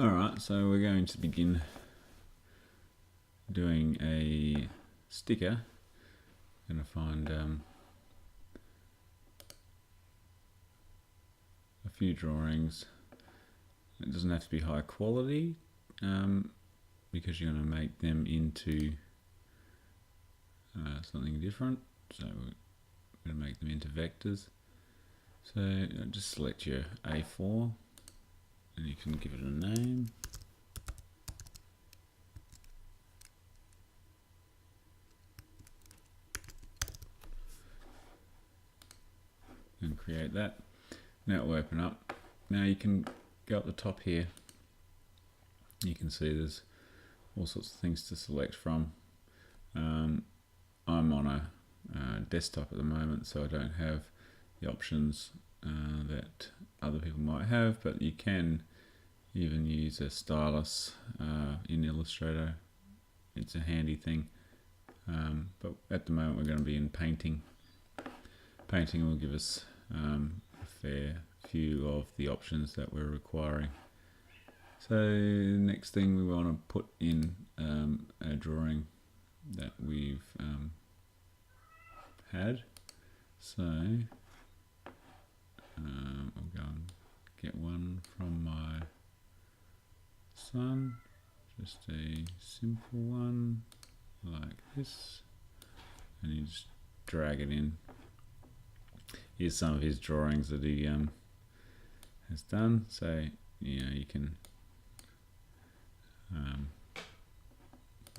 Alright, so we're going to begin doing a sticker. I'm going to find a few drawings. It doesn't have to be high quality because you're going to make them into something different. So we're going to make them into vectors. So just select your A4 and you can give it a name. And create that. Now it will open up. Now you can go up the top here. You can see there's all sorts of things to select from. I'm on a desktop at the moment, so I don't have the options that other people might have, but you can even use a stylus in Illustrator. It's a handy thing, but at the moment we're going to be in painting. Painting will give us a fair few of the options that we're requiring. So next thing we want to put in a drawing that we've had. So I'll go and get one from my son, just a simple one like this, and you just drag it in. Here's some of his drawings that he has done, so you can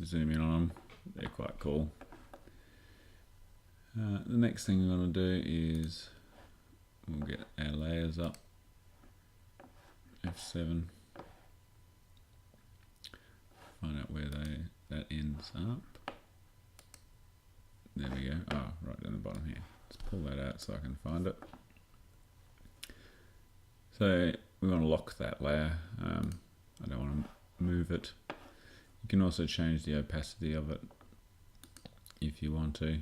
zoom in on them. They're quite cool. The next thing we want to do is we'll get our layers up, F7, find out where that ends up. There we go. Oh, right down the bottom here. Let's pull that out so I can find it. So we want to lock that layer. I don't want to move it. You can also change the opacity of it if you want to.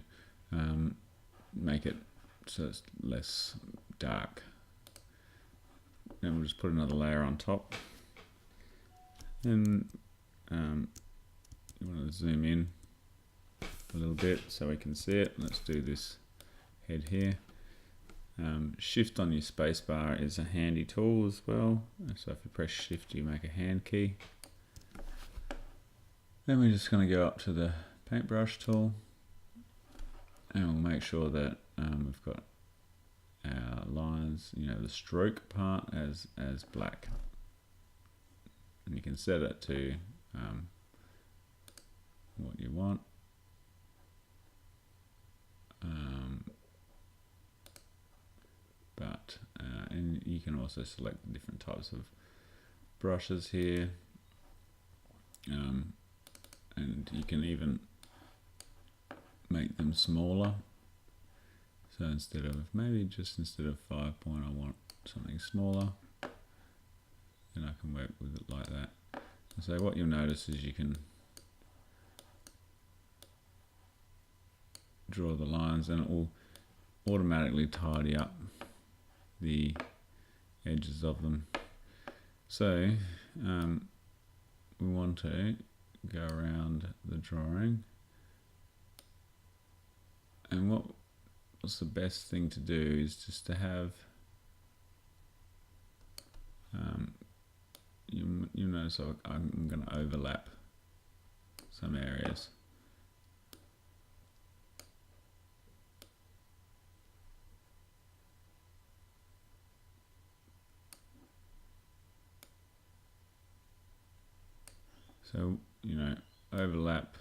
Make it so it's less dark. Then we'll just put another layer on top. And you want to zoom in a little bit so we can see it. Let's do this head here. Shift on your spacebar is a handy tool as well. So if you press Shift, you make a hand key. Then we're just going to go up to the paintbrush tool, and we'll make sure that we've got our lines, the stroke part as black. And you can set it to what you want. And you can also select different types of brushes here, and you can even make them smaller. So instead of 5 point, I want something smaller, and I can work with it like that. And so what you'll notice is you can draw the lines and it will automatically tidy up the edges of them. So we want to go around the drawing, and what's the best thing to do is just to have you notice I'm going to overlap some areas. So, overlap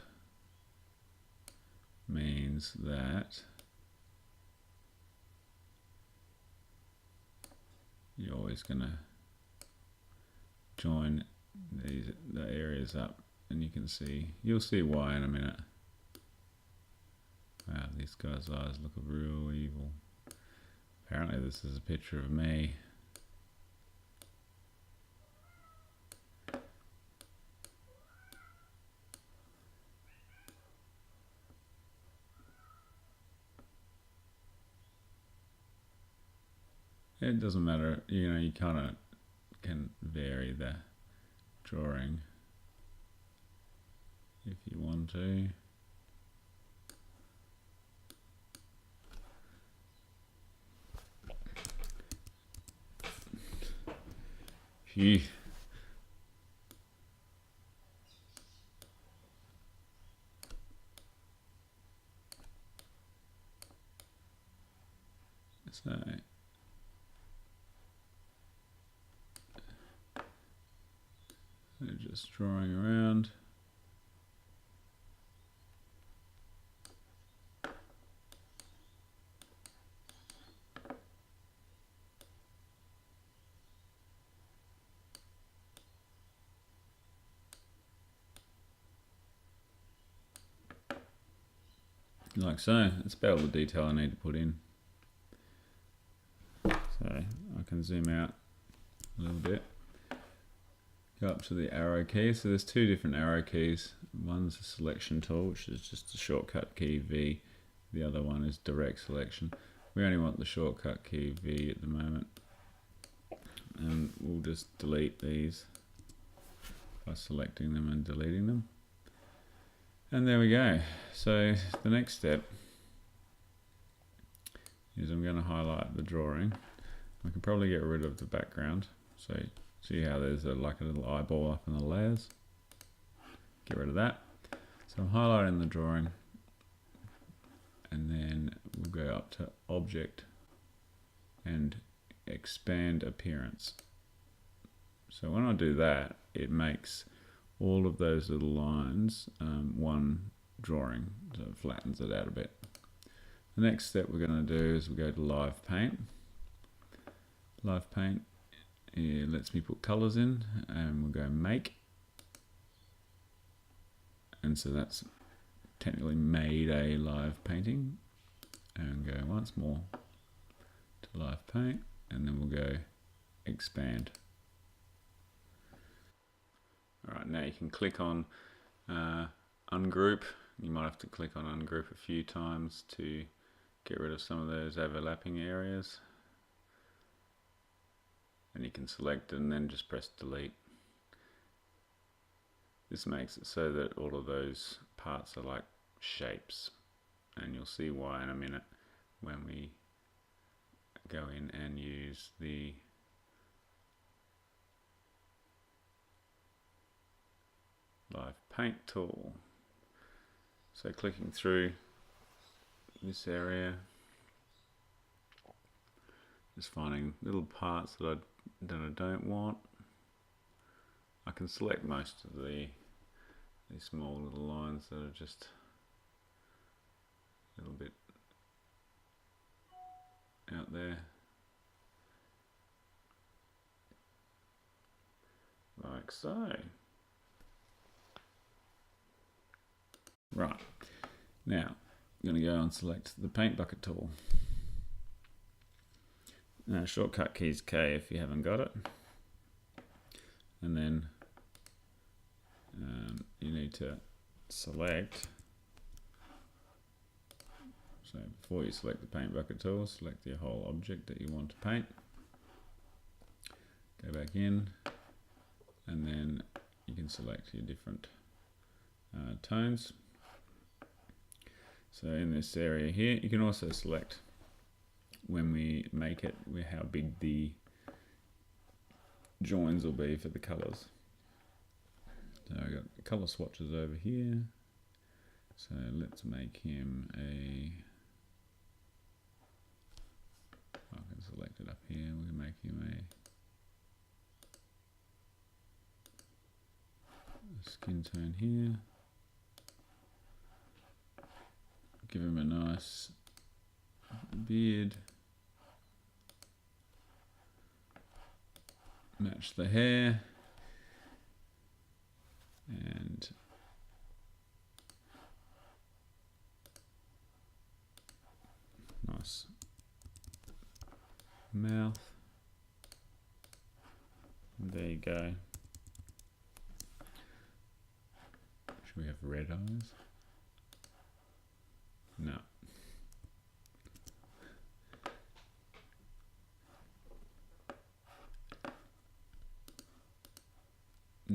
means that you're always going to join the areas up, and you'll see why in a minute. Wow, these guy's eyes look real evil. Apparently this is a picture of me. It doesn't matter, you kind of can vary the drawing if you want to. Phew. So just drawing around. Like so. That's about all the detail I need to put in. So I can zoom out a little bit. Go up to the arrow key. So there's two different arrow keys. One's a selection tool, which is just a shortcut key V. The other one is direct selection. We only want the shortcut key V at the moment. And we'll just delete these by selecting them and deleting them. And there we go. So the next step is I'm going to highlight the drawing. I can probably get rid of the background. So see how there's like a little eyeball up in the layers? Get rid of that. So I'm highlighting the drawing, and then we'll go up to Object and Expand Appearance. So when I do that, it makes all of those little lines one drawing, so it flattens it out a bit. The next step we're going to do is we go to Live Paint. Live Paint, it lets me put colors in, and we'll go Make. And so that's technically made a live painting. And go once more to Live Paint, and then we'll go Expand. Alright, now you can click on Ungroup. You might have to click on Ungroup a few times to get rid of some of those overlapping areas. And you can select and then just press Delete. This makes it so that all of those parts are like shapes, and you'll see why in a minute when we go in and use the Live Paint tool. So clicking through this area, just finding little parts that I don't want. I can select most of these small little lines that are just a little bit out there, like so. Right, now I'm going to go and select the paint bucket tool. Now shortcut key is K if you haven't got it, and then you need to select. So before you select the paint bucket tool, select the whole object that you want to paint. Go back in, and then you can select your different tones. So in this area here, you can also select, when we make it, how big the joins will be for the colors. So I've got the color swatches over here. So let's make him I can select it up here. We can make him a skin tone here. Give him a nice beard. Match the hair. And nice mouth. And there you go. Should we have red eyes? No.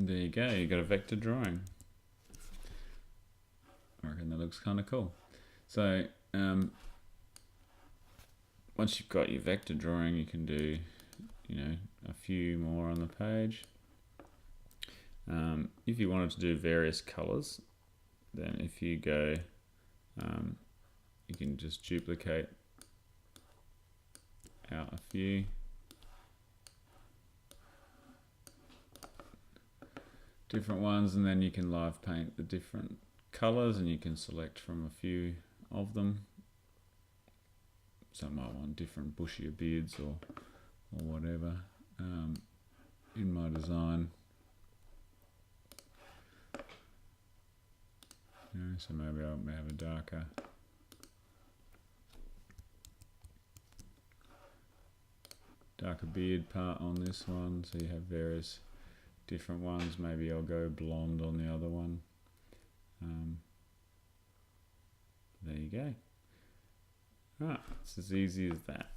And there you go, you got a vector drawing. I reckon that looks kind of cool. So once you've got your vector drawing, you can do, you know, a few more on the page. If you wanted to do various colors, then if you go, you can just duplicate out a few. Different ones, and then you can live paint the different colors, and you can select from a few of them. Some might want different bushier beards or whatever. In my design, you know, so maybe I may have a darker beard part on this one, so you have various different ones. Maybe I'll go blonde on the other one. There you go. Right, it's as easy as that.